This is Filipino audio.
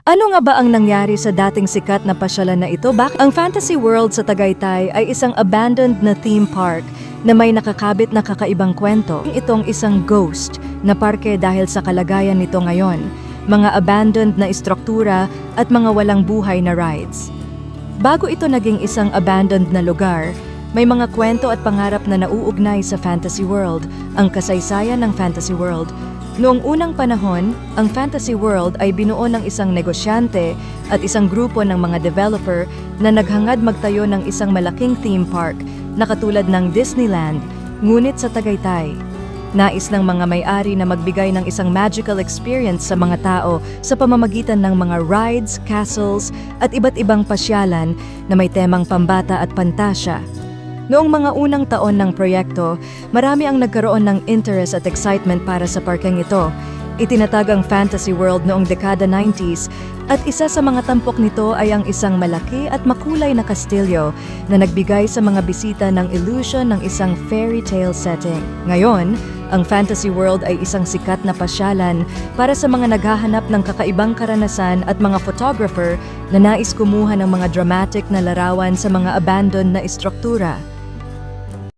Ano nga ba ang nangyari sa dating sikat na pasyalan na ito? Ang Fantasy World sa Tagaytay ay isang abandoned na theme park na may nakakabit na kakaibang kwento. Itong isang ghost na parke dahil sa kalagayan nito ngayon, mga abandoned na istruktura at mga walang buhay na rides. Bago ito naging isang abandoned na lugar, may mga kwento at pangarap na nauugnay sa Fantasy World, ang kasaysayan ng Fantasy World. Noong unang panahon, ang Fantasy World ay binuo ng isang negosyante at isang grupo ng mga developer na naghangad magtayo ng isang malaking theme park na katulad ng Disneyland, ngunit sa Tagaytay. Nais ng mga may-ari na magbigay ng isang magical experience sa mga tao sa pamamagitan ng mga rides, castles at iba't ibang pasyalan na may temang pambata at pantasya. Noong mga unang taon ng proyekto, marami ang nagkaroon ng interest at excitement para sa parkeng ito. Itinatag ang Fantasy World noong dekada 90s at isa sa mga tampok nito ay ang isang malaki at makulay na kastilyo na nagbigay sa mga bisita ng illusion ng isang fairy tale setting. Ngayon, ang Fantasy World ay isang sikat na pasyalan para sa mga naghahanap ng kakaibang karanasan at mga photographer na nais kumuha ng mga dramatic na larawan sa mga abandoned na istruktura.